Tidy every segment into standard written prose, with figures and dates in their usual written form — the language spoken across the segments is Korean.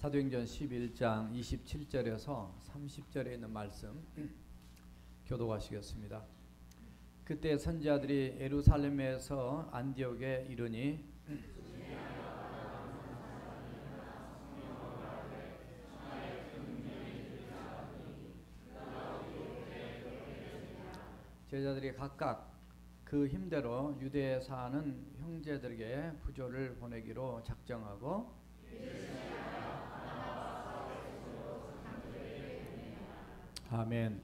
사도행전 11장 27절에서 30절에 있는 말씀 교독하시겠습니다. 그때 선지자들이 예루살렘에서 안디옥에 이르니 제자들이 각각 그 힘대로 유대에 사는 형제들에게 부조를 보내기로 작정하고 아멘.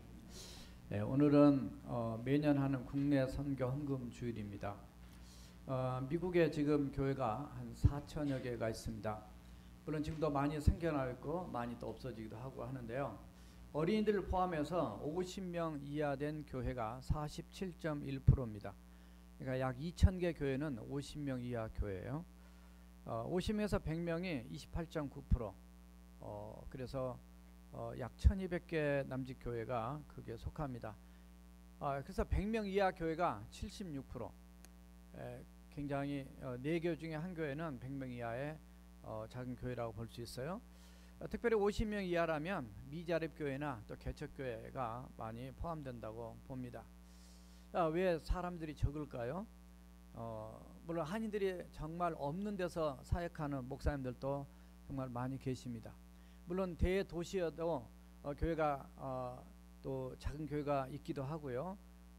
네, 오늘은 매년 하는 국내 선교 헌금 주일입니다. 미국에 지금 교회가 한 4천여 개가 있습니다. 물론 지금도 많이 생겨나 있고 많이 또 없어지기도 하고 하는데요. 어린이들을 포함해서 50명 이하 된 교회가 47.1%입니다. 그러니까 약 2,000개 교회는 50명 이하 교회예요. 50명에서 100명이 28.9%. 그래서 약 1,200개 남짓 교회가 그게 속합니다. 그래서 100명 이하 교회가 76%. 굉장히 4교 중에 한 교회는 100명 이하의 작은 교회라고 볼 수 있어요. 특별히 50명 이하라면 미자립 교회나 또 개척 교회가 많이 포함된다고 봅니다. 왜 사람들이 적을까요? 물론 한인들이 정말 없는 데서 사역하는 목사님들도 정말 많이 계십니다. 물론 대도시여도 교회가 또 작은 교회가 있기도 하고요.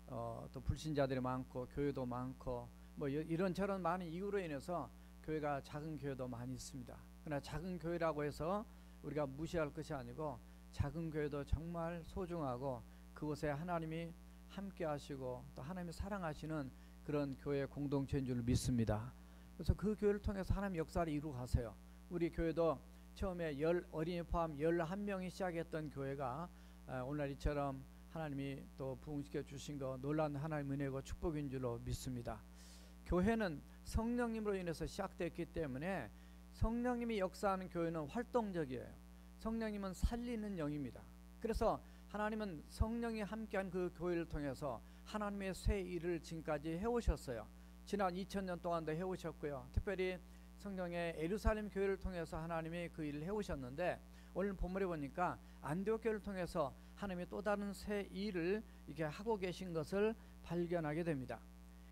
또 불신자들이 많고 교회도 많고 뭐 이런저런 많은 이유로 인해서 교회가 작은 교회도 많이 있습니다. 그러나 작은 교회라고 해서 우리가 무시할 것이 아니고 작은 교회도 정말 소중하고 그곳에 하나님이 함께 하시고 또 하나님이 사랑하시는 그런 교회 공동체인 줄 믿습니다. 그래서 그 교회를 통해서 하나님 역사를 이루어 가세요. 우리 교회도 처음에 어린이 포함 11명이 시작했던 교회가 오늘 이처럼 하나님이 또 부흥시켜 주신 거 놀라운 하나님의 은혜고 축복인 줄로 믿습니다. 교회는 성령님으로 인해서 시작됐기 때문에 성령님이 역사하는 교회는 활동적이에요. 성령님은 살리는 영입니다. 그래서 하나님은 성령이 함께한 그 교회를 통해서 하나님의 새 일을 지금까지 해오셨어요. 지난 2000년 동안도 해오셨고요. 특별히 성령의 예루살렘 교회를 통해서 하나님이 그 일을 해오셨는데 오늘 본문에 보니까 안디옥 교회를 통해서 하나님이 또 다른 새 일을 이렇게 하고 계신 것을 발견하게 됩니다.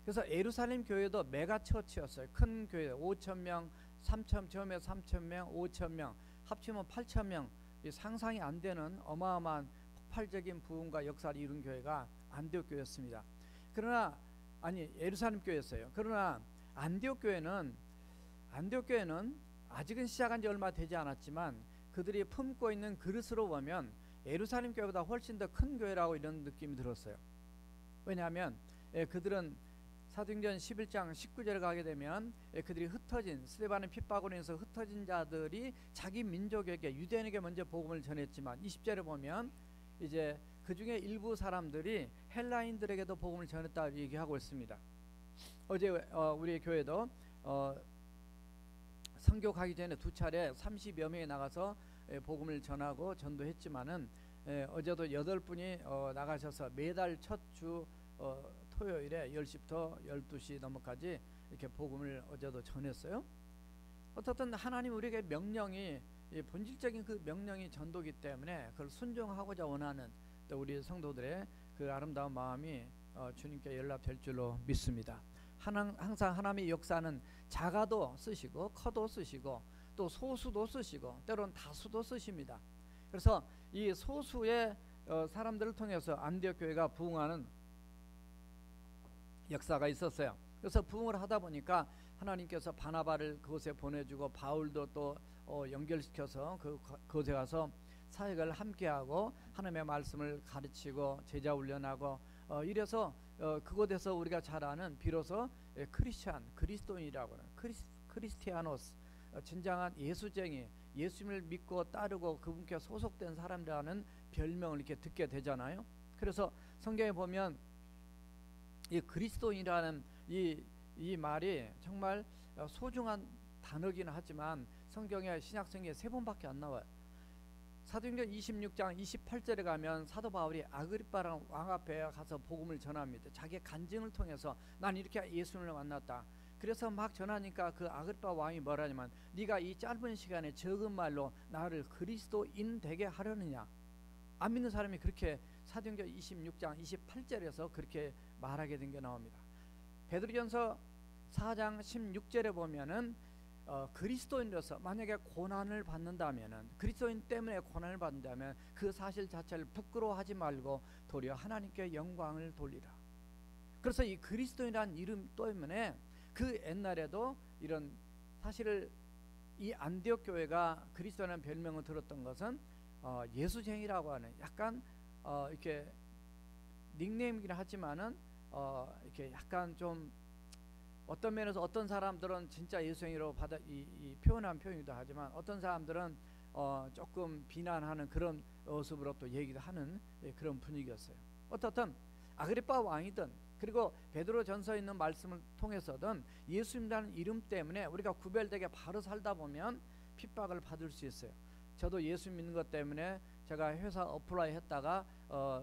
그래서 예루살렘 교회도 메가처치였어요. 큰 교회 5,000명, 3,000, 처음에 3,000명, 5,000명 합치면 8,000명, 상상이 안 되는 어마어마한 폭발적인 부흥과 역사를 이룬 교회가 안디옥 교회였습니다. 예루살렘 교회였어요. 그러나 안디옥 교회는 아직은 시작한 지 얼마 되지 않았지만 그들이 품고 있는 그릇으로 보면 예루살렘 교회보다 훨씬 더 큰 교회라고 이런 느낌이 들었어요. 왜냐하면 그들은 사도행전 11장 19절에 가게 되면 그들이 흩어진 스데반의 핍박으로 인해서 흩어진 자들이 자기 민족에게 유대인에게 먼저 복음을 전했지만 20절에 보면 이제 그 중에 일부 사람들이 헬라인들에게도 복음을 전했다 얘기하고 있습니다. 어제 우리 교회도 선교 가기 전에 2차례 30여 명이 나가서 복음을 전하고 전도했지만은 어제도 8분이 나가셔서 매달 첫 주 토요일에 10시부터 12시 넘어까지 이렇게 복음을 어제도 전했어요. 어떻든 하나님 우리에게 명령이 본질적인 그 명령이 전도기 때문에 그걸 순종하고자 원하는 또 우리 성도들의 그 아름다운 마음이 주님께 연락될 줄로 믿습니다. 항상 하나님의 역사는 자가도 쓰시고 커도 쓰시고 또 소수도 쓰시고 때로는 다수도 쓰십니다. 그래서 이 소수의 사람들을 통해서 안디옥 교회가 부흥하는 역사가 있었어요. 그래서 부흥을 하다 보니까 하나님께서 바나바를 그곳에 보내주고 바울도 또 연결시켜서 그곳에 가서 사역을 함께하고 하나님의 말씀을 가르치고 제자 훈련하고 이래서 그곳에서 우리가 잘 아는 비로소 그리스도인이라고 하는 크리스티아노스 진정한 예수쟁이 예수님을 믿고 따르고 그분께 소속된 사람이라는 별명을 이렇게 듣게 되잖아요. 그래서 성경에 보면 이 그리스도인이라는 이 말이 정말 소중한 단어긴 하지만 성경의 신약성경에 3번밖에 안 나와요. 사도행전 26장 28절에 가면 사도 바울이 아그리빠랑 왕 앞에 가서 복음을 전합니다. 자기의 간증을 통해서 난 이렇게 예수님을 만났다. 그래서 막 전하니까 그 아그리파 왕이 뭐라냐면 네가 이 짧은 시간에 적은 말로 나를 그리스도인 되게 하려느냐. 안 믿는 사람이 그렇게 사도행전 26장 28절에서 그렇게 말하게 된 게 나옵니다. 베드로전서 4장 16절에 보면은 그리스도인으로서 만약에 고난을 받는다면은, 그리스도인 때문에 고난을 받는다면 그 사실 자체를 부끄러워하지 말고 도리어 하나님께 영광을 돌리라. 그래서 이 그리스도인이라는 이름 때문에 그 옛날에도 이런, 사실 이 안디옥 교회가 그리스도라는 별명을 들었던 것은 예수쟁이라고 하는 약간 이렇게 닉네임이긴 하지만은 이렇게 약간 좀 어떤 면에서 어떤 사람들은 진짜 예수쟁이로 받아 이 표현한 표현이기도 하지만 어떤 사람들은 조금 비난하는 그런 모습으로 또 얘기도 하는 그런 분위기였어요. 어떻든 아그리파 왕이든 그리고 베드로전서에 있는 말씀을 통해서든 예수님이라는 이름 때문에 우리가 구별되게 바로 살다 보면 핍박을 받을 수 있어요. 저도 예수 믿는 것 때문에 제가 회사 어플라이 했다가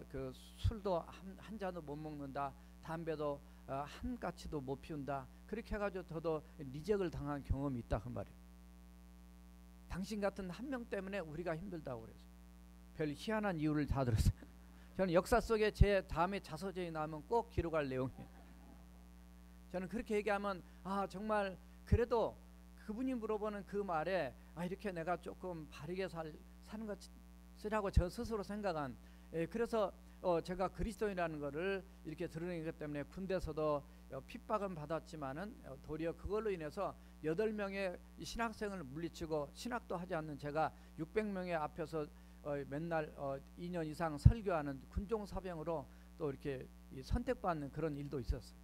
그 술도 한 잔도 못 먹는다, 담배도 한 가치도 못 피운다, 그렇게 해가지고 저도 리젝을 당한 경험이 있다 그 말이에요. 당신 같은 한 명 때문에 우리가 힘들다고 그래서 별 희한한 이유를 다 들었어요. 저는 역사 속에 제 다음에 자서전이 나오면 꼭 기록할 내용이에요. 저는 그렇게 얘기하면 정말 그래도 그분이 물어보는 그 말에 이렇게 내가 조금 바르게 사는 것이라고 저 스스로 생각한, 그래서 제가 그리스도인이라는 거를 이렇게 드러내기 때문에 군대에서도 핍박은 받았지만은 도리어 그걸로 인해서 8명의 신학생을 물리치고 신학도 하지 않는 제가 600명의 앞에서 맨날 2년 이상 설교하는 군종사병으로 또 이렇게 선택받는 그런 일도 있었어요.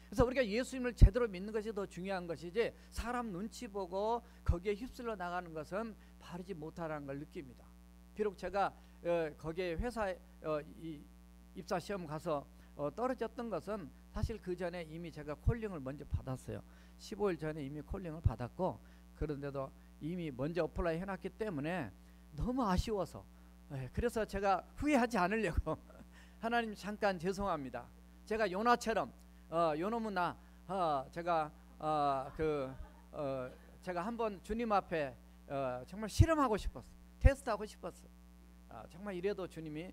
그래서 우리가 예수님을 제대로 믿는 것이 더 중요한 것이지 사람 눈치 보고 거기에 휩쓸려 나가는 것은 바르지 못하다는 걸 느낍니다. 비록 제가 거기에 회사에 입사 시험 가서 떨어졌던 것은 사실 그 전에 이미 제가 콜링을 먼저 받았어요. 15일 전에 이미 콜링을 받았고, 그런데도 이미 먼저 어플라이 해놨기 때문에 너무 아쉬워서, 그래서 제가 후회하지 않으려고 하나님 잠깐 죄송합니다. 제가 요나처럼 요놈은 제가 제가 한번 주님 앞에 정말 실험하고 싶었어요. 테스트하고 싶었어요. 정말 이래도 주님이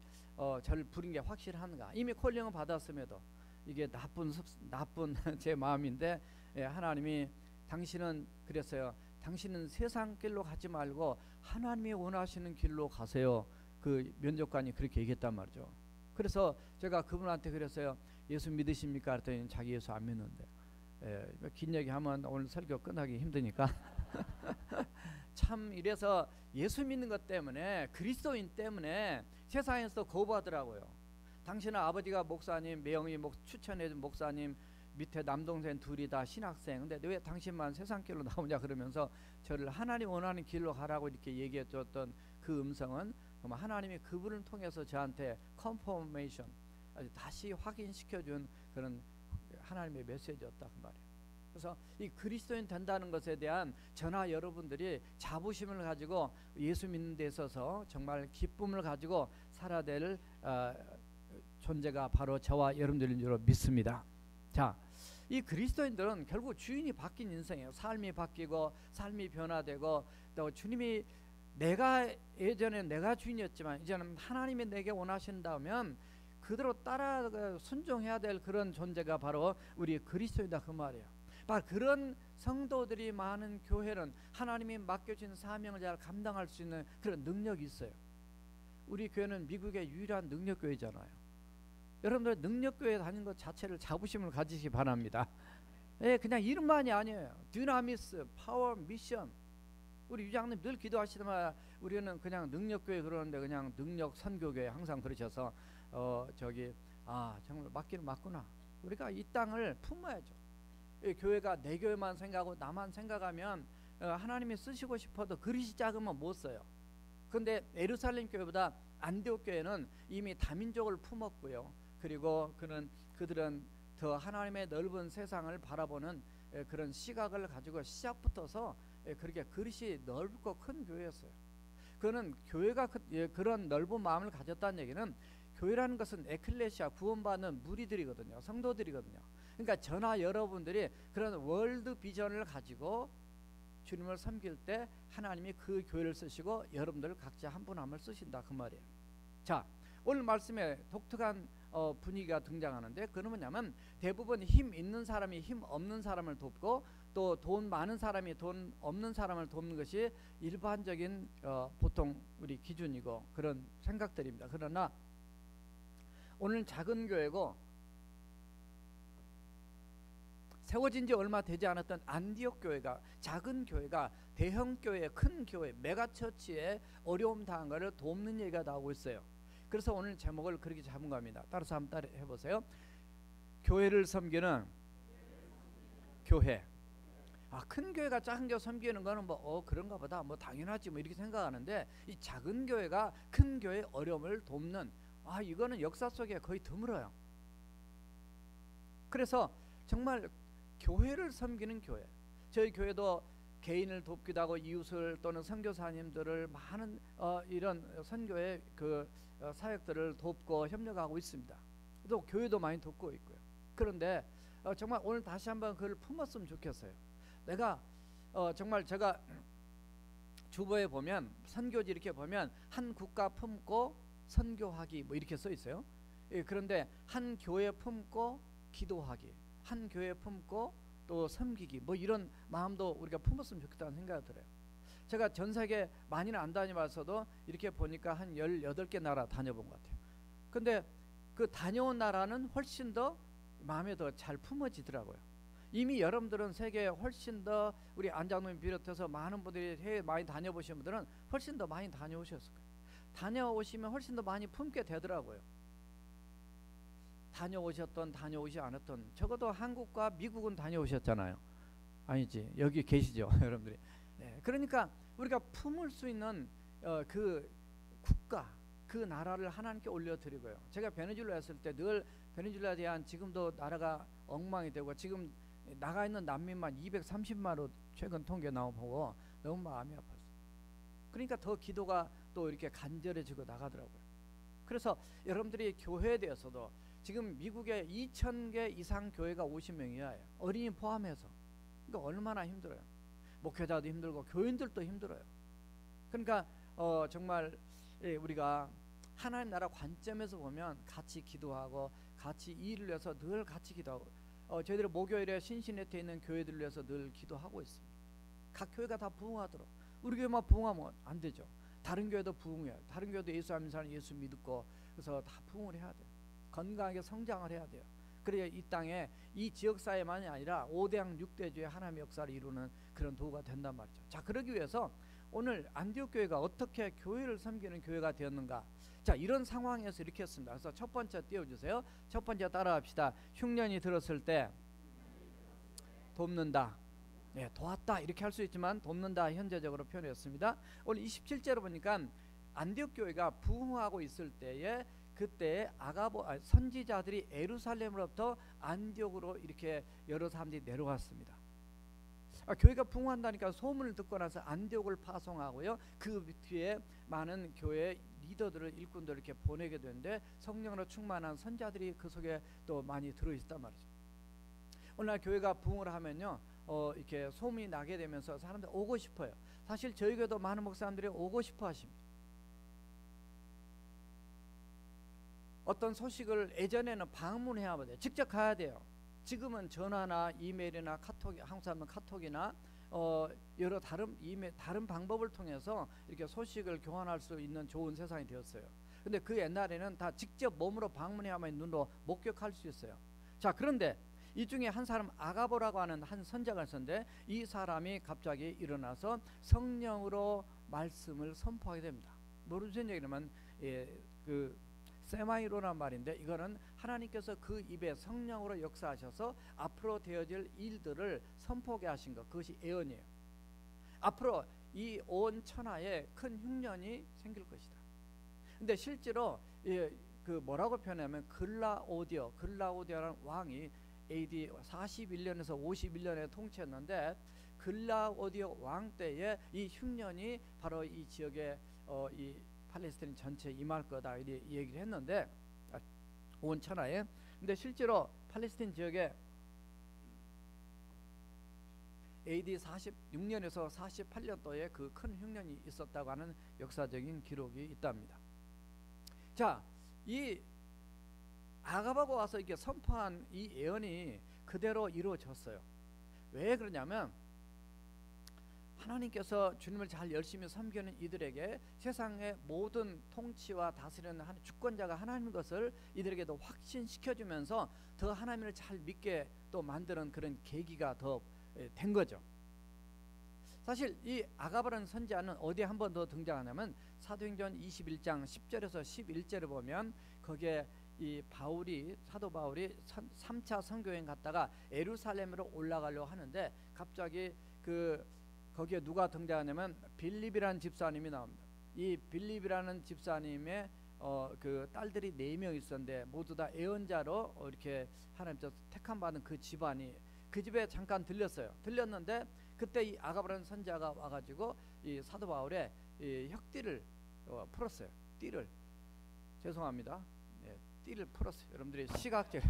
저를 부른 게 확실한가. 이미 콜링을 받았음에도 이게 나쁜 제 마음인데, 하나님이 당신은 그랬어요. 당신은 세상 길로 가지 말고 하나님이 원하시는 길로 가세요. 그 면접관이 그렇게 얘기했단 말이죠. 그래서 제가 그분한테 그랬어요. 예수 믿으십니까? 그랬더니 자기 예수 안 믿는데. 긴 얘기하면 오늘 설교 끝나기 힘드니까. 참 이래서 예수 믿는 것 때문에, 그리스도인 때문에 세상에서 거부하더라고요. 당신은 아버지가 목사님, 매형이 추천해준 목사님, 밑에 남동생 둘이 다 신학생, 근데 왜 당신만 세상 길로 나오냐 그러면서 저를 하나님 원하는 길로 가라고 이렇게 얘기해 줬던 그 음성은 하나님이 그분을 통해서 저한테 컨포메이션, 다시 확인시켜준 그런 하나님의 메시지였다 그 말이에요. 그래서 이 그리스도인 된다는 것에 대한 저나 여러분들이 자부심을 가지고 예수 믿는 데 있어서 정말 기쁨을 가지고 살아야 될 존재가 바로 저와 여러분들인 줄 믿습니다. 자, 이 그리스도인들은 결국 주인이 바뀐 인생이에요. 삶이 바뀌고 삶이 변화되고, 또 주님이, 내가 예전에 내가 주인이었지만 이제는 하나님이 내게 원하신다면 그대로 따라 순종해야 될 그런 존재가 바로 우리 그리스도이다 그 말이에요. 바로 그런 성도들이 많은 교회는 하나님이 맡겨진 사명을 잘 감당할 수 있는 그런 능력이 있어요. 우리 교회는 미국의 유일한 능력교회잖아요. 여러분들 능력교회 다니는 것 자체를 자부심을 가지시기 바랍니다. 그냥 이름만이 아니에요. 디나미스, 파워, 미션. 우리 유장님 늘 기도하시더만 우리는 그냥 능력교회 그러는데 그냥 능력 선교교회 항상 그러셔서 정말 맞기는 맞구나. 우리가 이 땅을 품어야죠. 이 교회가 내 교회만 생각하고 나만 생각하면 하나님이 쓰시고 싶어도 그릇이 작으면 못 써요. 그런데 예루살렘 교회보다 안디옥 교회는 이미 다민족을 품었고요. 그리고 그들은 더 하나님의 넓은 세상을 바라보는 그런 시각을 가지고 시작부터서 그렇게 그릇이 넓고 큰 교회였어요. 그는 교회가 그런 넓은 마음을 가졌다는 얘기는, 교회라는 것은 에클레시아, 구원받는 무리들이거든요. 성도들이거든요. 그러니까 저나 여러분들이 그런 월드 비전을 가지고 주님을 섬길 때 하나님이 그 교회를 쓰시고 여러분들 각자 한 분 한 분 쓰신다 그 말이에요. 자, 오늘 말씀에 독특한 분위기가 등장하는데 그건 뭐냐면 대부분 힘 있는 사람이 힘 없는 사람을 돕고 또 돈 많은 사람이 돈 없는 사람을 돕는 것이 일반적인 보통 우리 기준이고 그런 생각들입니다. 그러나 오늘 작은 교회고 세워진 지 얼마 되지 않았던 안디옥 교회가 작은 교회가 대형 교회, 큰 교회, 메가처치에 어려움 당한 것을 돕는 얘기가 나오고 있어요. 그래서 오늘 제목을 그렇게 잡은 겁니다. 따라서 한번 따라 해보세요. 교회를 섬기는 교회. 큰 교회가 작은 교회 섬기는 거는 뭐 그런가 보다 뭐 당연하지 뭐 이렇게 생각하는데 이 작은 교회가 큰 교회의 어려움을 돕는 이거는 역사 속에 거의 드물어요. 그래서 정말 교회를 섬기는 교회. 저희 교회도 개인을 돕기도 하고 이웃을 또는 선교사님들을 많은 이런 선교의 그 사역들을 돕고 협력하고 있습니다. 또 교회도 많이 돕고 있고요. 그런데 정말 오늘 다시 한번 그걸 품었으면 좋겠어요. 내가 정말 제가 주보에 보면 선교지 이렇게 보면 한 국가 품고 선교하기 뭐 이렇게 써 있어요. 그런데 한 교회 품고 기도하기, 한 교회 품고 또 섬기기 뭐 이런 마음도 우리가 품었으면 좋겠다는 생각이 들어요. 제가 전 세계 많이는 안 다녀봐서도 이렇게 보니까 한 18개 나라 다녀본 것 같아요. 근데 그 다녀온 나라는 훨씬 더 마음에 더 잘 품어지더라고요. 이미 여러분들은 세계에 훨씬 더 우리 안장로님 비롯해서 많은 분들이 해외 많이 다녀보신 분들은 훨씬 더 많이 다녀오셨을 거예요. 다녀오시면 훨씬 더 많이 품게 되더라고요. 다녀오셨던 다녀오지 않았던 적어도 한국과 미국은 다녀오셨잖아요. 아니지 여기 계시죠 여러분들이. 그러니까 우리가 품을 수 있는 그 국가 그 나라를 하나님께 올려드리고요. 제가 베네수엘라 했을 때 늘 베네수엘라에 대한 지금도 나라가 엉망이 되고 지금 나가 있는 난민만 230만으로 최근 통계 나오고 너무 마음이 아팠어요. 그러니까 더 기도가 또 이렇게 간절해지고 나가더라고요. 그래서 여러분들이 교회에 대해서도 지금 미국에 2,000개 이상 교회가 50명이야. 어린이 포함해서. 그러니까 얼마나 힘들어요. 목회자도 힘들고 교인들도 힘들어요. 그러니까 정말 우리가 하나님 나라 관점에서 보면 같이 기도하고 같이 일을 위해서 늘 같이 기도하고 저희들이 목요일에 신시내티에 있는 교회들을 위해서 늘 기도하고 있습니다. 각 교회가 다 부흥하도록. 우리 교회만 부흥하면 안 되죠. 다른 교회도 부흥해요. 다른 교회도 예수 믿는 사람 예수 믿고 그래서 다 부흥을 해야 돼요. 건강하게 성장을 해야 돼요. 그래야 이 땅에 이 지역사회만이 아니라 5대양 6대주의 하나님의 역사를 이루는 그런 도구가 된단 말이죠. 자, 그러기 위해서 오늘 안디옥 교회가 어떻게 교회를 섬기는 교회가 되었는가. 자, 이런 상황에서 이렇게 했습니다. 그래서 첫 번째 띄워주세요. 첫 번째 따라합시다. 흉년이 들었을 때 돕는다. 도왔다 이렇게 할 수 있지만 돕는다 현재적으로 표현했습니다. 오늘 27절을 보니까 안디옥 교회가 부흥하고 있을 때에 그때 선지자들이 예루살렘으로부터 안디옥으로 이렇게 여러 사람들이 내려왔습니다. 교회가 부흥한다니까 소문을 듣고 나서 안디옥을 파송하고요. 그 뒤에 많은 교회 리더들을 일꾼들을 이렇게 보내게 되는데 성령으로 충만한 선자들이 그 속에 또 많이 들어있단 말이죠. 오늘날 교회가 부흥을 하면요, 이렇게 소문이 나게 되면서 사람들 오고 싶어요. 사실 저희 교회도 많은 목사님들이 오고 싶어 하십니다. 어떤 소식을 예전에는 방문해야 돼요. 직접 가야 돼요. 지금은 전화나 이메일이나 카톡, 한국 사람은 카톡이나 여러 다른 방법을 통해서 이렇게 소식을 교환할 수 있는 좋은 세상이 되었어요. 근데 그 옛날에는 다 직접 몸으로 방문해야만 눈으로 목격할 수 있어요. 자, 그런데 이 중에 한 사람 아가보라고 하는 한 선자가 있었는데 이 사람이 갑자기 일어나서 성령으로 말씀을 선포하게 됩니다. 무슨 얘기냐면 그 세마이로란 말인데 이거는 하나님께서 그 입에 성령으로 역사하셔서 앞으로 되어질 일들을 선포하게 하신 것, 그것이 예언이에요. 앞으로 이 온 천하에 큰 흉년이 생길 것이다. 근데 실제로 그 뭐라고 표현하면 글라우디오라는 왕이 AD 41년에서 51년에 통치했는데 글라우디오 왕 때에 이 흉년이 바로 이 지역에 이 팔레스타인 전체에 임할 거다 이렇게 얘기를 했는데 온 천하에. 근데 실제로 팔레스타인 지역에 AD 46년에서 48년도에 그 큰 흉년이 있었다고 하는 역사적인 기록이 있답니다. 자, 이 아가바가 와서 이렇게 선포한 이 예언이 그대로 이루어졌어요. 왜 그러냐면 하나님께서 주님을 잘 열심히 섬기는 이들에게 세상의 모든 통치와 다스리는 주권자가 하나님인 것을 이들에게도 확신시켜주면서 더 하나님을 잘 믿게 또 만드는 그런 계기가 더 된 거죠. 사실 이 아가바라는 선지자는 어디에 한 번 더 등장하냐면 사도행전 21장 10절에서 11절에 보면 거기에 이 사도 바울이 3차 선교여행 갔다가 예루살렘으로 올라가려고 하는데 갑자기 거기에 누가 등장하냐면 빌립이라는 집사님이 나옵니다. 이 빌립이라는 집사님의 그 딸들이 4명 있었는데 모두 다 예언자로 이렇게 하나님께서 택함 받은 그 집안이 그 집에 잠깐 들렸는데 그때 이 아가바라는 선지자가 와가지고 이 사도 바울의 이 혁띠를 풀었어요. 띠를 죄송합니다. 네, 띠를 풀었어요. 여러분들이 시각적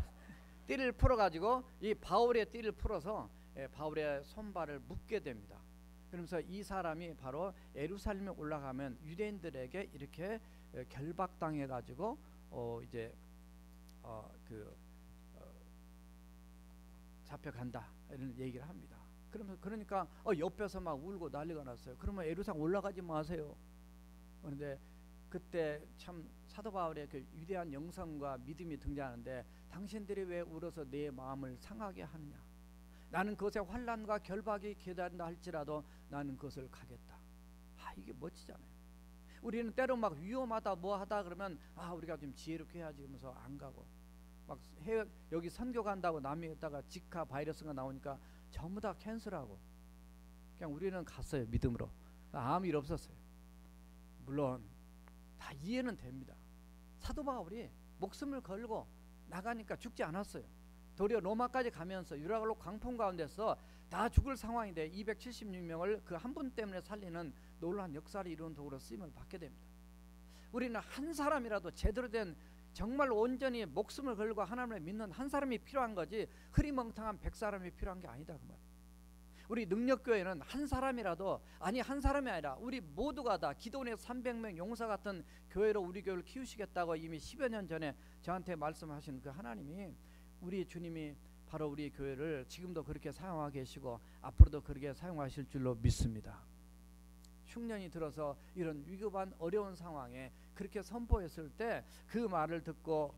띠를 풀어가지고 이 바울의 띠를 풀어서 바울의 손발을 묶게 됩니다. 그러면서 이 사람이 바로 예루살렘에 올라가면 유대인들에게 이렇게 결박당해 가지고 이제 잡혀간다 이런 얘기를 합니다. 그러니까 옆에서 막 울고 난리가 났어요. 그러면 예루살렘 올라가지 마세요. 그런데 그때 참 사도 바울의 그 위대한 영성과 믿음이 등장하는데 당신들이 왜 울어서 내 마음을 상하게 하느냐. 나는 그것에 환난과 결박이 기다린다 할지라도 나는 그것을 가겠다. 이게 멋지잖아요. 우리는 때로 막 위험하다 뭐하다 그러면 우리가 좀 지혜롭게 해야지 하면서 안 가고 막 여기 선교 간다고 남미 있다가 지카 바이러스가 나오니까 전부 다 캔슬하고 그냥 우리는 갔어요. 믿음으로. 아무 일 없었어요. 물론 다 이해는 됩니다. 사도 바울이 목숨을 걸고 나가니까 죽지 않았어요. 도리어 로마까지 가면서 유라굴로 광풍 가운데서 다 죽을 상황인데 276명을 그 한 분 때문에 살리는 놀라운 역사를 이루는 도구로 쓰임을 받게 됩니다. 우리는 한 사람이라도 제대로 된 정말 온전히 목숨을 걸고 하나님을 믿는 한 사람이 필요한 거지 흐리멍텅한 100사람이 필요한 게 아니다 그 말이에요. 우리 능력교회는 한 사람이라도 한 사람이 아니라 우리 모두가 다 기도원의 300명 용사 같은 교회로 우리 교회를 키우시겠다고 이미 10여 년 전에 저한테 말씀하신 그 하나님이 우리 주님이 바로 우리 교회를 지금도 그렇게 사용하고 계시고 앞으로도 그렇게 사용하실 줄로 믿습니다. 흉년이 들어서 이런 위급한 어려운 상황에 그렇게 선포했을 때 그 말을 듣고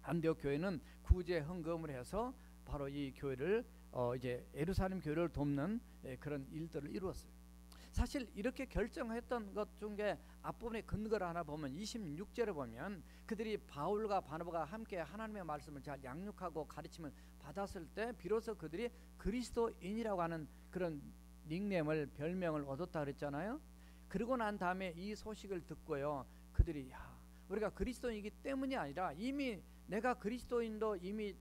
안디옥 교회는 구제 헌금을 해서 바로 이 교회를 이제 예루살렘 교회를 돕는 그런 일들을 이루었어요. 사실 이렇게 결정했던 것 중에 앞부분에 근거를 하나 보면 26절에 보면 그들이 바울과 바나바가 함께 하나님의 말씀을 잘 양육하고 가르침을 받았을 때 비로소 그들이 그리스도인이라고 하는 그런 닉네임을 별명을 얻었다 그랬잖아요. 그러고 난 다음에 이 소식을 듣고요 그들이 우리가 그리스도인이기 때문이 아니라 이미 내가 그리스도인도 이미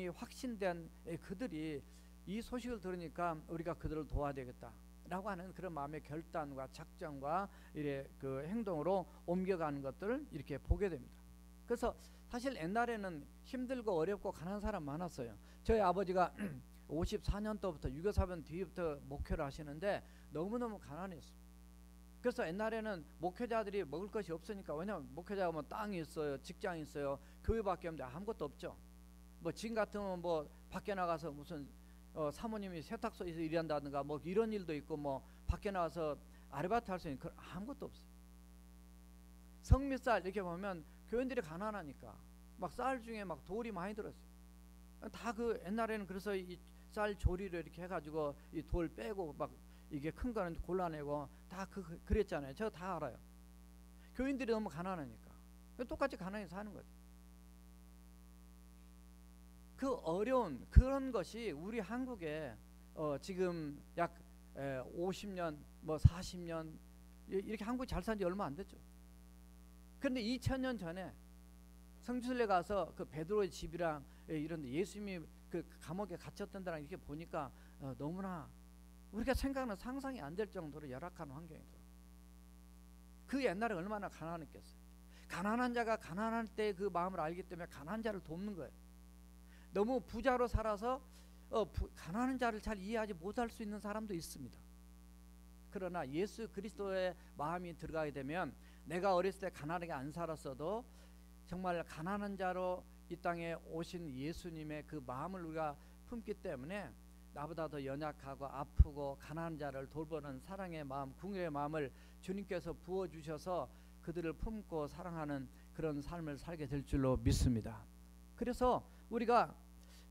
확신된 그들이 이 소식을 들으니까 우리가 그들을 도와야 되겠다라고 하는 그런 마음의 결단과 작정과 그 행동으로 옮겨가는 것들을 이렇게 보게 됩니다. 그래서 사실 옛날에는 힘들고 어렵고 가난한 사람 많았어요. 저희 아버지가 54년도부터 6.25 사변 뒤부터 목회를 하시는데 너무너무 가난했어요. 그래서 옛날에는 목회자들이 먹을 것이 없으니까 왜냐하면 목회자가 뭐 땅이 있어요, 직장이 있어요, 교회밖에 없는데 아무것도 없죠. 뭐 지금 같으면 뭐 밖에 나가서 무슨 사모님이 세탁소에서 일한다든가 뭐 이런 일도 있고 뭐 밖에 나가서 아르바이트 할 수 있는 그런 아무것도 없어요. 성미쌀 이렇게 보면 교인들이 가난하니까 막 쌀 중에 막 돌이 많이 들었어요. 다 그 옛날에는 그래서 이 쌀 조리를 이렇게 해가지고 이 돌 빼고 막 이게 큰 거는 골라내고 다 그랬잖아요. 제가 다 알아요. 교인들이 너무 가난하니까 똑같이 가난히 사는 거죠. 그 어려운 그런 것이 우리 한국에 지금 약 50년 뭐 40년 이렇게 한국이 잘 산 지 얼마 안 됐죠. 그런데 2000년 전에 성지순례 가서 그 베드로의 집이랑 이런 데 예수님이 그 감옥에 갇혔던 데랑 이렇게 보니까 너무나 우리가 생각하는 상상이 안 될 정도로 열악한 환경이죠. 그 옛날에 얼마나 가난했겠어요. 가난한 자가 가난할 때 그 마음을 알기 때문에 가난한 자를 돕는 거예요. 너무 부자로 살아서 가난한 자를 잘 이해하지 못할 수 있는 사람도 있습니다. 그러나 예수 그리스도의 마음이 들어가게 되면 내가 어렸을 때 가난하게 안 살았어도 정말 가난한 자로 이 땅에 오신 예수님의 그 마음을 우리가 품기 때문에 나보다 더 연약하고 아프고 가난한 자를 돌보는 사랑의 마음, 궁유의 마음을 주님께서 부어주셔서 그들을 품고 사랑하는 그런 삶을 살게 될 줄로 믿습니다. 그래서 우리가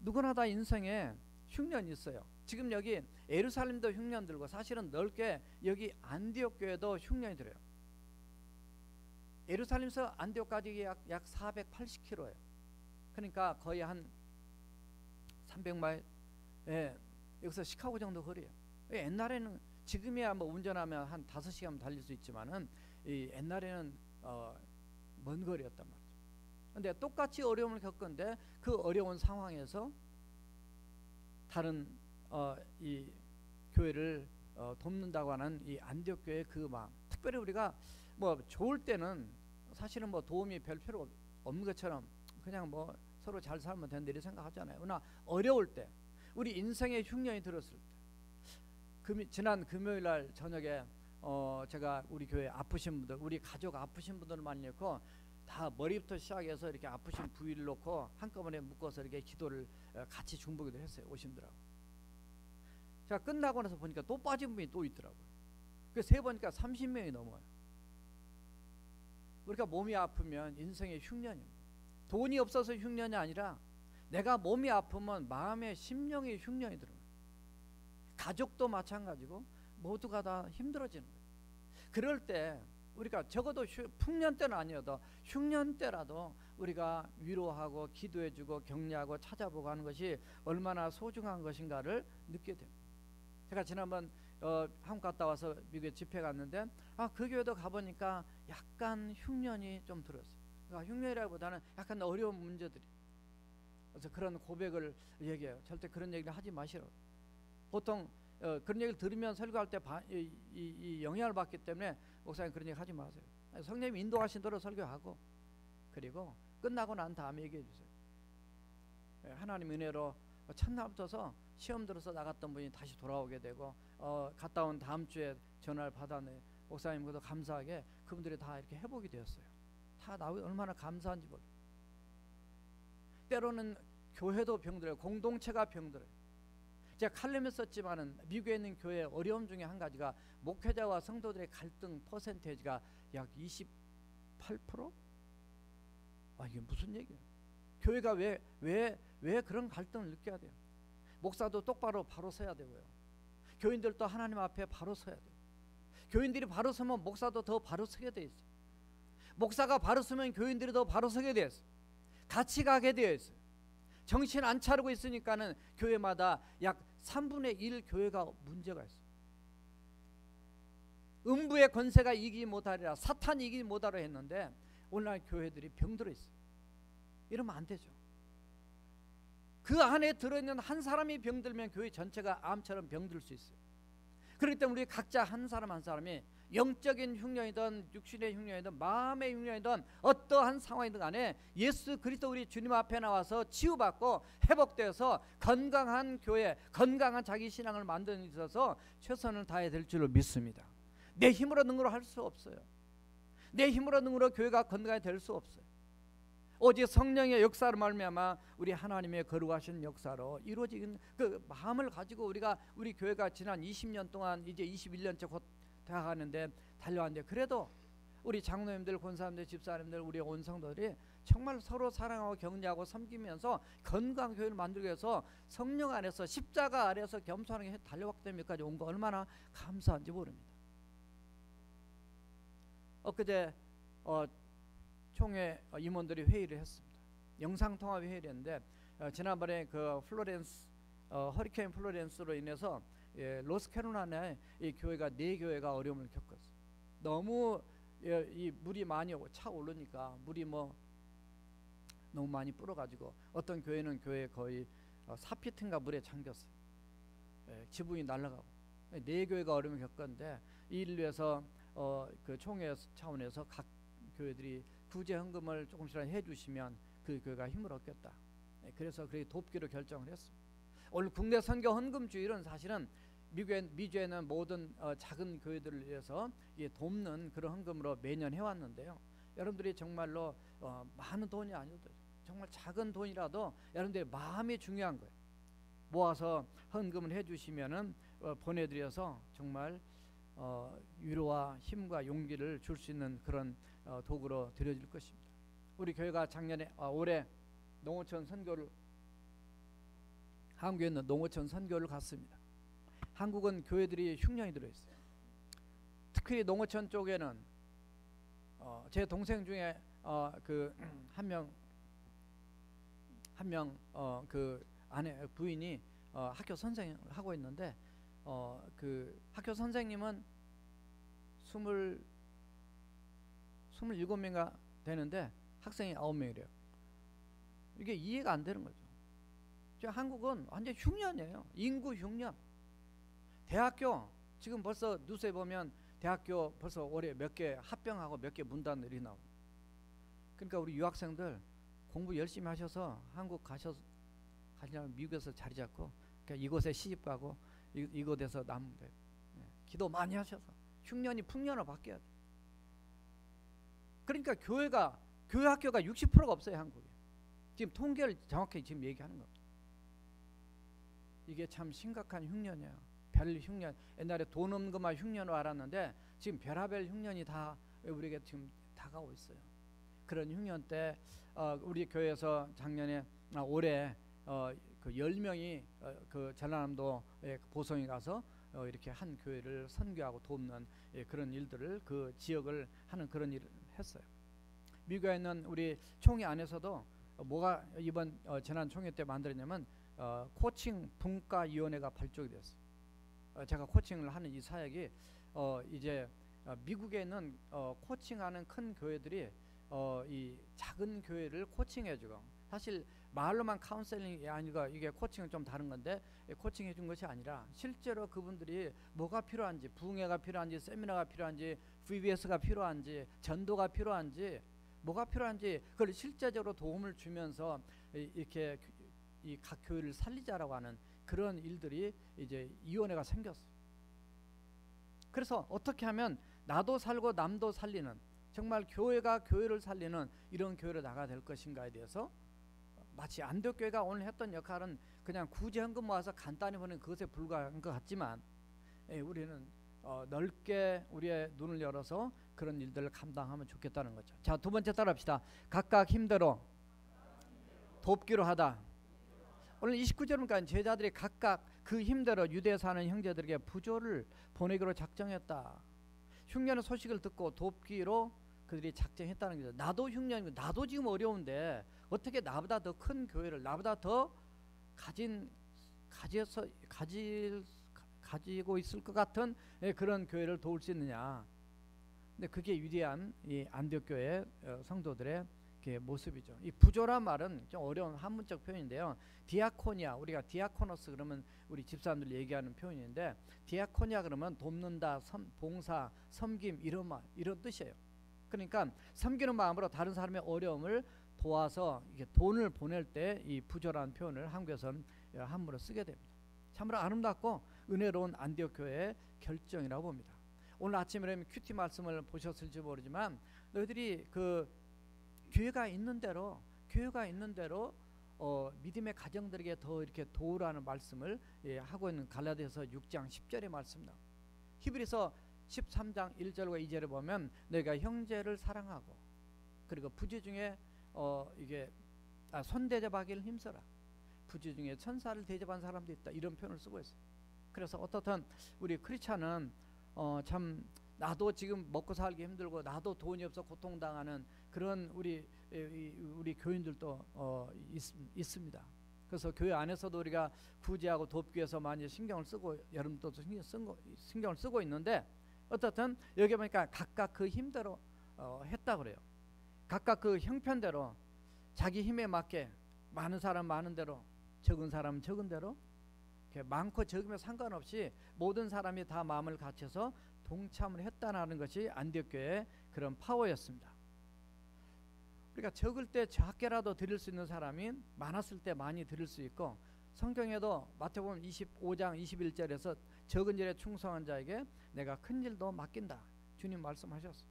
누구나 다 인생에 흉년이 있어요. 지금 여기 예루살렘도 흉년 들고 사실은 넓게 여기 안디옥 교회도 흉년이 들어요. 예루살렘에서 안디옥까지 약 480km예요. 그러니까 거의 한 300마일, 여기서 시카고 정도 거리예요. 옛날에는 지금이야 뭐 운전하면 한 5시간 달릴 수 있지만은 옛날에는 먼 거리였단 말이죠. 근데 똑같이 어려움을 겪은데 그 어려운 상황에서 다른 이 교회를 돕는다고 하는 이 안디옥 교회의 그 마음, 특별히 우리가 뭐 좋을 때는 사실은 뭐 도움이 별 필요 없는 것처럼 그냥 뭐 서로 잘 살면 된다 이렇게 생각하잖아요. 그러나 어려울 때, 우리 인생의 흉년이 들었을 때, 지난 금요일 날 저녁에 제가 우리 교회 아프신 분들, 우리 가족 아프신 분들을 만났고 다 머리부터 시작해서 이렇게 아프신 부위를 놓고 한꺼번에 묶어서 이렇게 기도를 같이 중보기도 했어요. 오신 분들하고. 제가 끝나고 나서 보니까 또 빠진 분이 또 있더라고요. 그래서 세 보니까 30명이 넘어요. 우리가 몸이 아프면 인생의 흉년입니다. 돈이 없어서 흉년이 아니라 내가 몸이 아프면 마음의 심령의 흉년이 들어요. 가족도 마찬가지고 모두가 다 힘들어지는 거예요. 그럴 때 우리가 적어도 풍년 때는 아니어도 흉년 때라도 우리가 위로하고 기도해주고 격려하고 찾아보고 하는 것이 얼마나 소중한 것인가를 느끼게 됩니다. 제가 지난번 한국 갔다 와서 미국에 집회 갔는데 그 교회도 가보니까 약간 흉년이 좀 들었어요. 그러니까 흉년이라기보다는 약간 어려운 문제들이. 그래서 그런 고백을 얘기해요. 절대 그런 얘기를 하지 마시라고. 보통 그런 얘기를 들으면 설교할 때 이 영향을 받기 때문에 목사님 그런 얘기 하지 마세요. 성령님이 인도하신 대로 설교하고 그리고 끝나고 난 다음에 얘기해 주세요. 하나님 은혜로 첫날부터서 시험 들어서 나갔던 분이 다시 돌아오게 되고 갔다 온 다음 주에 전화를 받았네. 목사님 그래도 감사하게 그분들이 다 이렇게 회복이 되었어요. 다 얼마나 감사한지 모르겠어요. 때로는 교회도 병들어요. 공동체가 병들어요. 제가 칼럼에 썼지만은 미국에 있는 교회의 어려움 중에 한 가지가 목회자와 성도들의 갈등 퍼센테이지가 약 28%? 이게 무슨 얘기예요? 교회가 왜 그런 갈등을 느껴야 돼요? 목사도 똑바로 바로 서야 되고요. 교인들도 하나님 앞에 바로 서야 돼요. 교인들이 바로 서면 목사도 더 바로 서게 돼 있어요. 목사가 바로 서면 교인들이 더 바로 서게 돼 있어요. 같이 가게 되어 있어요. 정신 안 차리고 있으니까는 교회마다 약 3분의 1 교회가 문제가 있어요. 음부의 권세가 이기지 못하리라, 사탄이 이기지 못하리라 했는데 오늘날 교회들이 병들어 있어요. 이러면 안 되죠. 그 안에 들어있는 한 사람이 병들면 교회 전체가 암처럼 병들 수 있어요. 그렇기 때문에 우리 각자 한 사람 한 사람이 영적인 흉년이든 육신의 흉년이든 마음의 흉년이든 어떠한 상황이든 간에 예수 그리스도 우리 주님 앞에 나와서 치유받고 회복되어서 건강한 교회, 건강한 자기 신앙을 만드는 데 있어서 최선을 다해야 될 줄로 믿습니다. 내 힘으로 능으로 할 수 없어요. 내 힘으로 능으로 교회가 건강히 될 수 없어요. 오직 성령의 역사로 말미암아 우리 하나님의 거룩하신 역사로 이루어지는 그 마음을 가지고 우리 교회가 지난 20년 동안 이제 21년째 곧 다가가는데 달려왔는데, 그래도 우리 장로님들, 권사님들, 집사님들, 우리 온 성도들이 정말 서로 사랑하고 격려하고 섬기면서 건강 교회를 만들기 위해서 성령 안에서 십자가 아래에서 겸손하게 달려왔기 때문에 여기까지 온 거 얼마나 감사한지 모릅니다. 엊그제 총회 임원들이 회의를 했습니다. 영상통화 회의를 했는데 지난번에 그 플로렌스 허리케인 플로렌스로 인해서 로스캐롤라이나의 이 교회가 4교회가 어려움을 겪었어요. 너무 이 물이 많이 차오르니까 물이 너무 많이 불어가지고 어떤 교회는 교회 거의 4피트인가 물에 잠겼어요. 지붕이 날아가고 4교회가 어려움을 겪었는데 이 일을 위해서 그 총회 차원에서 각 교회들이 구제 헌금을 조금씩 해주시면 그 교회가 힘을 얻겠다. 그래서 그렇게 돕기로 결정을 했습니다. 오늘 국내 선교 헌금 주일은 사실은 미주에는 모든 작은 교회들을 위해서 돕는 그런 헌금으로 매년 해왔는데요. 여러분들이 정말로 많은 돈이 아니어도 정말 작은 돈이라도 여러분들의 마음이 중요한 거예요. 모아서 헌금을 해주시면은 보내드려서 정말 위로와 힘과 용기를 줄 수 있는 그런 도구로 드려질 것입니다. 우리 교회가 작년에 올해 농어촌 선교를 한국에 있는 농어촌 선교를 갔습니다. 한국은 교회들이 흉년이 들어있어요. 특히 농어촌 쪽에는 제 동생 중에 그 한 명 그 아내 부인이 학교 선생을 하고 있는데 그 학교 선생님은 27명인가 되는데 학생이 9명이래요. 이게 이해가 안 되는 거죠. 한국은 완전 흉년이에요. 인구 흉년. 대학교 지금 벌써 뉴스에 보면 대학교 벌써 올해 몇 개 합병하고 몇 개 문 닫는 일이 나오고. 그러니까 우리 유학생들 공부 열심히 하셔서 한국 가시려면 미국에서 자리 잡고 그러니까 이곳에 시집 가고 이곳에서 남으면 돼요. 기도 많이 하셔서 흉년이 풍년으로 바뀌어야 돼요. 그러니까 교회 학교가 60%가 없어요, 한국에. 지금 통계를 정확히 지금 얘기하는 겁니다. 이게 참 심각한 흉년이에요. 별 흉년. 옛날에 돈 없는 것만 흉년으로 알았는데 지금 별하별 흉년이 다 우리에게 지금 다가오고 있어요. 그런 흉년 때 우리 교회에서 작년에 올해 그 10명이 그 전라남도에 보성에 가서 이렇게 한 교회를 선교하고 돕는 그런 일들을 그 지역을 하는 그런 일을 했어요. 미국에 있는 우리 총회 안에서도 뭐가 이번 지난 총회 때 만들었냐면 코칭 분과위원회가 발족이 됐어요. 제가 코칭을 하는 이 사역이 이제 미국에 있는 코칭하는 큰 교회들이 이 작은 교회를 코칭해주고, 사실 말로만 카운셀링이 아니고 이게 코칭은 좀 다른 건데, 코칭해 준 것이 아니라 실제로 그분들이 뭐가 필요한지, 부흥회가 필요한지, 세미나가 필요한지, VBS가 필요한지, 전도가 필요한지, 뭐가 필요한지 그걸 실제적으로 도움을 주면서 이렇게 이 각 교회를 살리자라고 하는 그런 일들이 이제 위원회가 생겼어요. 그래서 어떻게 하면 나도 살고 남도 살리는, 정말 교회가 교회를 살리는 이런 교회로 나가야 될 것인가에 대해서, 마치 안디옥교회가 오늘 했던 역할은 그냥 구제 헌금 모아서 간단히 보는 그것에 불과한 것 같지만, 우리는 넓게 우리의 눈을 열어서 그런 일들을 감당하면 좋겠다는 거죠. 자, 두 번째 따라합시다. 각각 힘대로 돕기로 하다. 오늘 29절까지 제자들이 각각 그 힘대로 유대에 사는 형제들에게 부조를 보내기로 작정했다. 흉년의 소식을 듣고 돕기로 그들이 작정했다는 거죠. 나도 흉년이고 나도 지금 어려운데 어떻게 나보다 더 큰 교회를, 나보다 더 가지고 있을 것 같은 그런 교회를 도울 수 있느냐. 근데 그게 위대한 이 안디옥 교회 성도들의 모습이죠. 이 부조란 말은 좀 어려운 한문적 표현인데요. 디아코니아, 우리가 디아코노스 그러면 우리 집사람들 얘기하는 표현인데, 디아코니아 그러면 돕는다, 봉사, 섬김 이런 말, 이런 뜻이에요. 그러니까 섬기는 마음으로 다른 사람의 어려움을 도와서 이게 돈을 보낼 때 이 부조라는 표현을 한국에서는 한문으로 쓰게 됩니다. 참으로 아름답고 은혜로운 안디옥 교회의 결정이라고 봅니다. 오늘 아침에 큐티 말씀을 보셨을지 모르지만, 너희들이 그 교회가 있는 대로 믿음의 가정들에게 더 이렇게 도우라는 말씀을 하고 있는 갈라디아서 6장 10절의 말씀입니다. 히브리서 13장 1절과 2절에 보면 너희가 형제를 사랑하고 그리고 부지 중에 손 대접하기를 힘써라. 부지 중에 천사를 대접한 사람도 있다. 이런 표현을 쓰고 있어요. 그래서 어떻든 우리 크리스찬은 참 나도 지금 먹고 살기 힘들고 나도 돈이 없어 고통당하는 그런 우리 교인들도 있습니다. 그래서 교회 안에서도 우리가 구제하고 돕기 위해서 많이 신경을 쓰고 여러분도 신경을 쓰고 있는데, 어떻든 여기 보니까 각각 그 힘대로 했다 그래요. 각각 그 형편대로 자기 힘에 맞게, 많은 사람 많은 대로, 적은 사람 적은 대로, 많고 적으면 상관없이 모든 사람이 다 마음을 갖춰서 동참을 했다는 것이 안디옥 교회의 그런 파워였습니다. 우리가 적을 때 작게라도 드릴 수 있는 사람이 많았을 때 많이 드릴 수 있고, 성경에도 마태복음 25장 21절에서 적은 일에 충성한 자에게 내가 큰 일도 맡긴다. 주님 말씀하셨어요.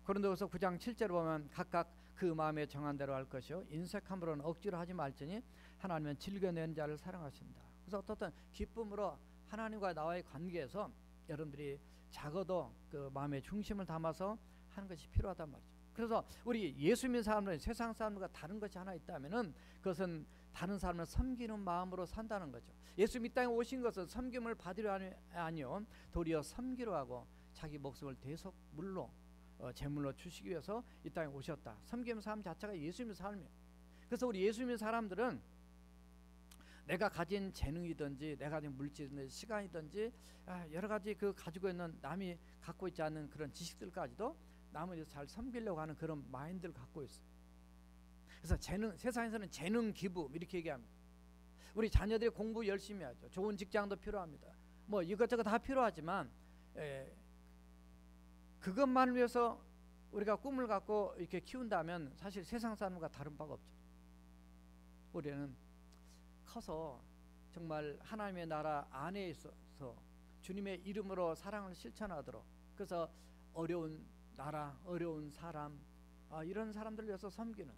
고린도후서 9장 7절 보면 각각 그 마음에 정한 대로 할 것이요 인색함으로는 억지로 하지 말지니 하나님은 즐겨낸 자를 사랑하신다. 그래서 어떻든 기쁨으로 하나님과 나와의 관계에서 여러분들이 작아도 그 마음의 중심을 담아서 하는 것이 필요하단 말이죠. 그래서 우리 예수 믿는 사람들은 세상 사람들과 다른 것이 하나 있다면은 그것은 다른 사람을 섬기는 마음으로 산다는 거죠. 예수 믿는 땅에 오신 것은 섬김을 받으려 아니요 도리어 섬기려 하고 자기 목숨을 대속물로 제물로 주시기 위해서 이 땅에 오셨다. 섬기는 삶 자체가 예수 믿는 삶이에요. 그래서 우리 예수 믿는 사람들은 내가 가진 재능이든지 내가 가진 물질이든지 시간이든지 여러 가지 그 가지고 있는 남이 갖고 있지 않은 그런 지식들까지도 남을 잘 섬기려고 하는 그런 마인드를 갖고 있어요. 그래서 세상에서는 재능 기부 이렇게 얘기합니다. 우리 자녀들이 공부 열심히 하죠. 좋은 직장도 필요합니다. 뭐 이것저것 다 필요하지만 그것만을 위해서 우리가 꿈을 갖고 이렇게 키운다면 사실 세상 사람과 다른 바가 없죠. 우리는 커서 정말 하나님의 나라 안에 있어서 주님의 이름으로 사랑을 실천하도록, 그래서 어려운 나라, 어려운 사람, 이런 사람들을 위해서 섬기는.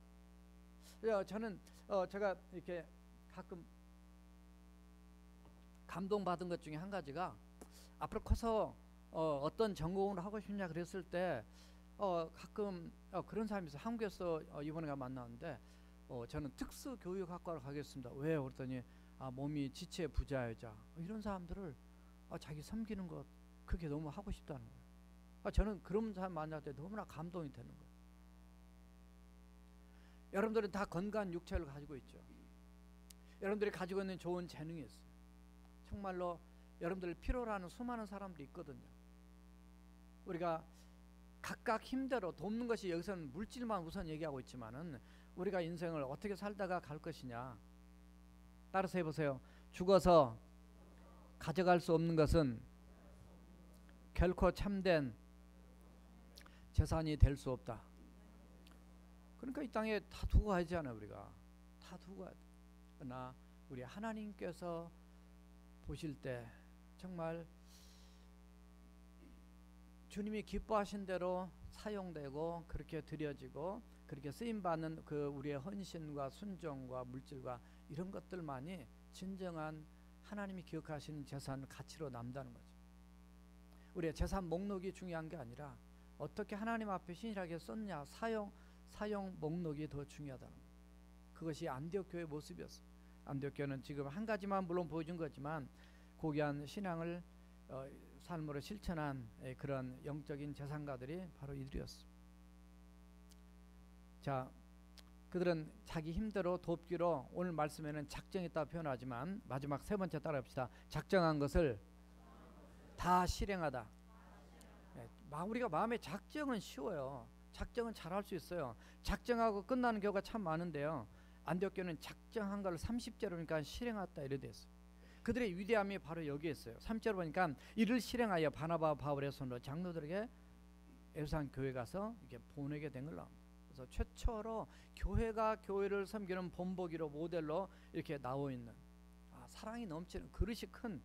저는 제가 이렇게 가끔 감동받은 것 중에 한 가지가, 앞으로 커서 어떤 전공을 하고 싶냐 그랬을 때 가끔 그런 사람이 있어요. 한국에서 이번에 만났는데 저는 특수교육학과를 가겠습니다. 왜? 그랬더니 몸이 지체 부자 여자, 이런 사람들을 자기 섬기는 것, 그게 너무 하고 싶다는 거예요. 저는 그런 사람 만날 때 너무나 감동이 되는 거예요. 여러분들은 다 건강한 육체를 가지고 있죠. 여러분들이 가지고 있는 좋은 재능이 있어요. 정말로 여러분들을 필요로 하는 수많은 사람들이 있거든요. 우리가 각각 힘대로 돕는 것이, 여기서는 물질만 우선 얘기하고 있지만은 우리가 인생을 어떻게 살다가 갈 것이냐. 따라서 해보세요. 죽어서 가져갈 수 없는 것은 결코 참된 재산이 될 수 없다. 그러니까 이 땅에 다 두고 가야지 않아요. 우리가 다 두고 가야 돼. 그러나 우리 하나님께서 보실 때 정말 주님이 기뻐하신 대로 사용되고 그렇게 드려지고 그렇게 쓰임받는 그 우리의 헌신과 순종과 물질과 이런 것들만이 진정한 하나님이 기억하시는 재산 가치로 남다는 거죠. 우리의 재산 목록이 중요한 게 아니라 어떻게 하나님 앞에 신실하게 썼냐, 사용 목록이 더 중요하다는 거예요. 그것이 안디옥 교회의 모습이었어요. 안디옥 교회는 지금 한 가지만 물론 보여준 거지만 고귀한 신앙을 삶으로 실천한 그런 영적인 재산가들이 바로 이들이었어요. 자, 그들은 자기 힘대로 돕기로, 오늘 말씀에는 작정했다 표현하지만 마지막 세 번째 따라합시다. 작정한 것을 다 실행하다. 우리가 마음의 작정은 쉬워요. 작정은 잘할 수 있어요. 작정하고 끝나는 경우가 참 많은데요. 안디옥 교회는 작정한 걸 30절이니까 실행했다 이래 됐어요. 그들의 위대함이 바로 여기에 있어요. 3절 보니까 이를 실행하여 바나바와 바울의 손으로 장로들에게 에베소 교회 가서 이렇게 보내게 된 걸 나옵니다. 그래서 최초로 교회가 교회를 섬기는 본보기로 모델로 이렇게 나와 있는, 사랑이 넘치는, 그릇이 큰,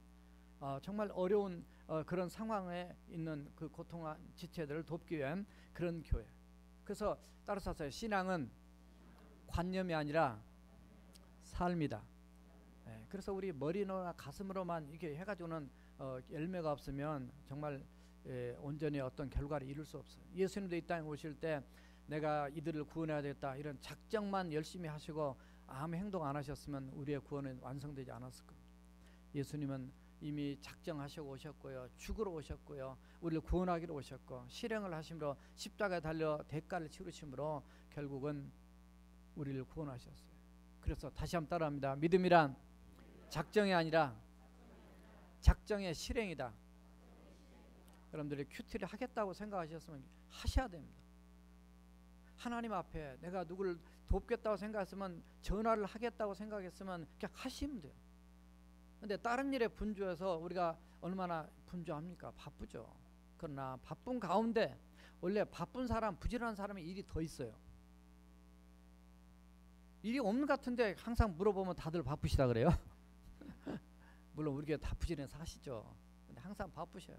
정말 어려운 그런 상황에 있는 그 고통한 지체들을 돕기 위한 그런 교회. 그래서 따라서 신앙은 관념이 아니라 삶이다. 그래서 우리 머리나 가슴으로만 이렇게 해가지고는 열매가 없으면 정말 온전히 어떤 결과를 이룰 수 없어요. 예수님도 이 땅에 오실 때 내가 이들을 구원해야 되겠다 이런 작정만 열심히 하시고 아무 행동 안 하셨으면 우리의 구원은 완성되지 않았을 겁니다. 예수님은 이미 작정하시고 오셨고요, 죽으러 오셨고요, 우리를 구원하기로 오셨고 실행을 하심으로 십자가에 달려 대가를 치르심으로 결국은 우리를 구원하셨어요. 그래서 다시 한번 따라합니다. 믿음이란 작정이 아니라 작정의 실행이다. 여러분들이 큐티를 하겠다고 생각하셨으면 하셔야 됩니다. 하나님 앞에 내가 누구를 돕겠다고 생각했으면, 전화를 하겠다고 생각했으면 그냥 하시면 돼요. 근데 다른 일에 분주해서 우리가 얼마나 분주합니까? 바쁘죠. 그러나 바쁜 가운데 원래 바쁜 사람, 부지런한 사람이 일이 더 있어요. 일이 없는 것 같은데 항상 물어보면 다들 바쁘시다 그래요. 물론 우리 교회 다 부지런히 사시죠. 근데 항상 바쁘셔요.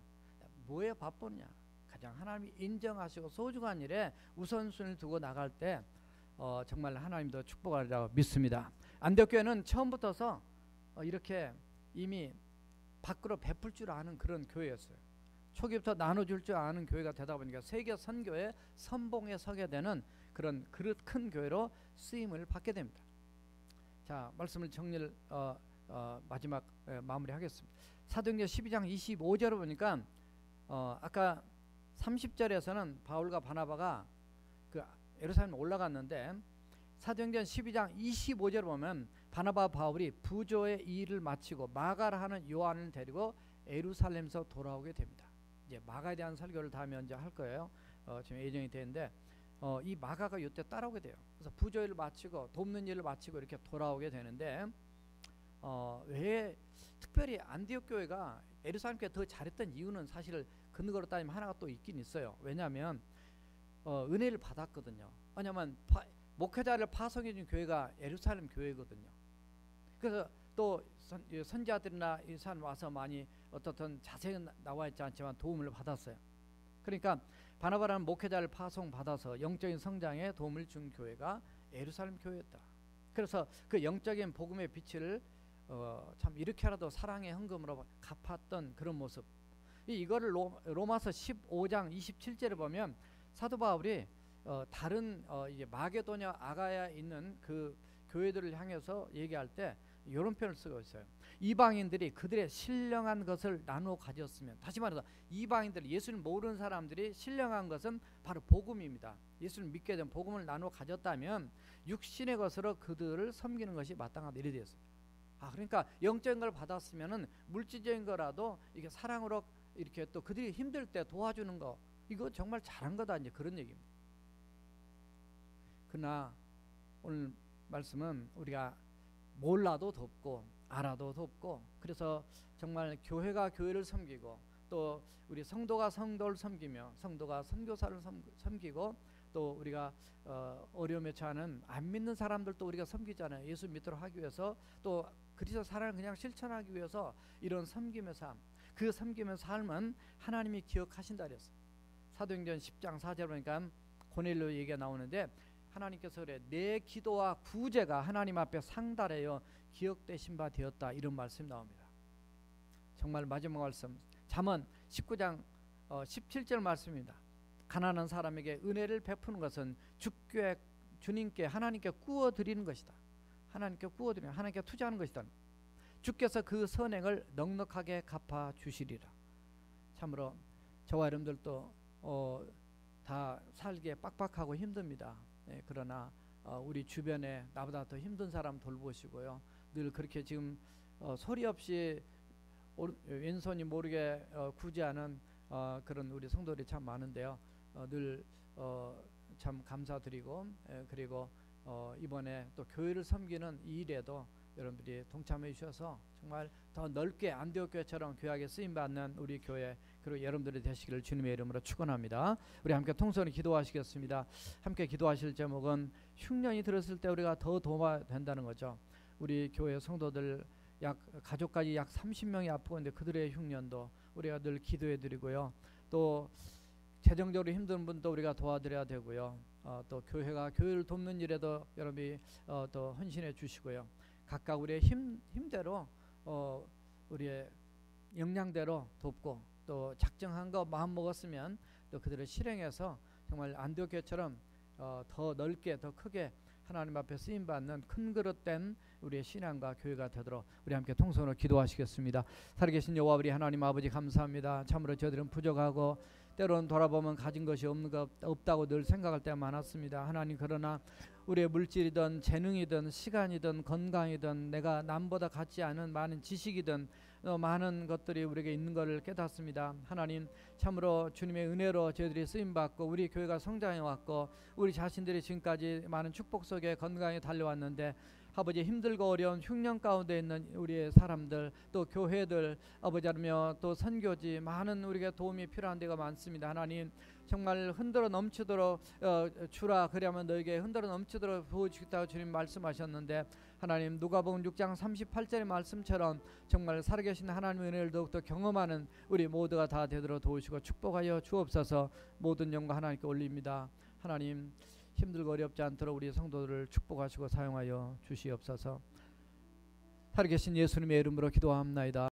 뭐에 바쁘냐? 가장 하나님이 인정하시고 소중한 일에 우선순위를 두고 나갈 때 정말 하나님도 축복하리라고 믿습니다. 안디옥교회는 처음부터서 이렇게 이미 밖으로 베풀 줄 아는 그런 교회였어요. 초기부터 나눠줄 줄 아는 교회가 되다 보니까 세계 선교의 선봉에 서게 되는 그런 그릇 큰 교회로 쓰임을 받게 됩니다. 자, 말씀을 정리를 마지막 마무리하겠습니다. 사도행전 12장 25절을 보니까 아까 30절에서는 바울과 바나바가 그 예루살렘에 올라갔는데 사도행전 12장 25절을 보면 바나바와 바울이 부조의 일을 마치고 마가라 하는 요한을 데리고 예루살렘에서 돌아오게 됩니다. 이제 마가에 대한 설교를 다음에 이제 할 거예요. 지금 예정이 되는데 이 마가가 이때 따라오게 돼요. 그래서 부조 일을 마치고 돕는 일을 마치고 이렇게 돌아오게 되는데 왜 특별히 안디옥 교회가 예루살렘 교회 더 잘했던 이유는 사실 근거로 따지면 하나가 또 있긴 있어요. 왜냐하면 은혜를 받았거든요. 왜냐하면 목회자를 파송해 준 교회가 예루살렘 교회거든요. 그래서 또 선지자들이나 이 사람 와서 많이 어떻든 자세히 나와 있지 않지만 도움을 받았어요. 그러니까 바나바라는 목회자를 파송 받아서 영적인 성장에 도움을 준 교회가 예루살렘 교회였다. 그래서 그 영적인 복음의 빛을 참 이렇게라도 사랑의 헌금으로 갚았던 그런 모습. 이거를 로마서 15장 27절에 보면 사도 바울이 다른 이제 마게도냐 아가야에 있는 그 교회들을 향해서 얘기할 때 이런 표현을 쓰고 있어요. 이방인들이 그들의 신령한 것을 나누어 가졌으면, 다시 말해서 이방인들, 예수를 모르는 사람들이 신령한 것은 바로 복음입니다. 예수를 믿게 된 복음을 나누어 가졌다면 육신의 것으로 그들을 섬기는 것이 마땅하다 이래 되었어요. 그러니까 영적인 걸 받았으면은 물질적인 거라도 이게 사랑으로 이렇게 또 그들이 힘들 때 도와주는 거, 이거 정말 잘한 거다, 이제 그런 얘기입니다. 그러나 오늘 말씀은 우리가 몰라도 돕고 알아도 돕고, 그래서 정말 교회가 교회를 섬기고 또 우리 성도가 성도를 섬기며 성도가 선교사를 섬기고 또 우리가 어려움에 처하는 안 믿는 사람들도 우리가 섬기잖아요. 예수 믿도록 하기 위해서, 또 그리스도 사랑을 그냥 실천하기 위해서 이런 섬김의 삶, 그 섬김의 삶은 하나님이 기억하신다 그랬어요. 사도행전 10장 4절 보니까 고넬료 얘기가 나오는데 하나님께서 그래, 내 기도와 구제가 하나님 앞에 상달하여 기억되신 바 되었다, 이런 말씀이 나옵니다. 정말 마지막 말씀 잠언 19장 17절 말씀입니다. 가난한 사람에게 은혜를 베푸는 것은 주님께 하나님께 구워 드리는 것이다. 하나님께 구워 드리는, 하나님께 투자하는 것이다. 주께서 그 선행을 넉넉하게 갚아 주시리라. 참으로 저와 여러분들도 다 살기에 빡빡하고 힘듭니다. 그러나 우리 주변에 나보다 더 힘든 사람 돌보시고요. 늘 그렇게 지금 소리 없이 왼손이 모르게 구제하는 그런 우리 성도들이 참 많은데요. 늘 참 감사드리고, 그리고 이번에 또 교회를 섬기는 이 일에도 여러분들이 동참해 주셔서 정말 더 넓게 안디옥 교회처럼 귀하게 쓰임받는 우리 교회, 그리고 여러분들이 되시기를 주님의 이름으로 축원합니다. 우리 함께 통성으로 기도하시겠습니다. 함께 기도하실 제목은 흉년이 들었을 때 우리가 더 도와야 된다는 거죠. 우리 교회 성도들 가족까지 약 30명이 아프고 있는데 그들의 흉년도 우리가 늘 기도해 드리고요. 또 재정적으로 힘든 분도 우리가 도와드려야 되고요. 또 교회가 교회를 돕는 일에도 여러분이 또 헌신해 주시고요. 각각 우리의 힘대로 우리의 역량대로 돕고, 또 작정한 거 마음 먹었으면 또 그들을 실행해서 정말 안디옥 교회처럼 더 넓게 더 크게 하나님 앞에 쓰임받는 큰 그릇된 우리의 신앙과 교회가 되도록 우리 함께 통성으로 기도하시겠습니다. 살아계신 여호와 우리 하나님 아버지, 감사합니다. 참으로 저희들은 부족하고 때로는 돌아보면 가진 것이 없다고 늘 생각할 때가 많았습니다. 하나님, 그러나 우리의 물질이든 재능이든 시간이든 건강이든 내가 남보다 갖지 않은 많은 지식이든 많은 것들이 우리에게 있는 것을 깨닫습니다. 하나님, 참으로 주님의 은혜로 저희들이 쓰임받고 우리 교회가 성장해왔고 우리 자신들이 지금까지 많은 축복 속에 건강히 달려왔는데, 아버지, 힘들고 어려운 흉년 가운데 있는 우리의 사람들, 또 교회들, 아버지며 또 선교지, 많은 우리가 도움이 필요한 데가 많습니다. 하나님, 정말 흔들어 넘치도록 주라, 그러면 너에게 흔들어 넘치도록 부어주겠다고 주님 말씀하셨는데, 하나님 누가복음 6장 38절의 말씀처럼 정말 살아계신 하나님의 은혜를 더욱더 경험하는 우리 모두가 다 되도록 도우시고 축복하여 주옵소서. 모든 영광 하나님께 올립니다. 하나님 힘들고 어렵지 않도록 우리 성도들을 축복하시고 사용하여 주시옵소서. 살아계신 예수님의 이름으로 기도합나이다.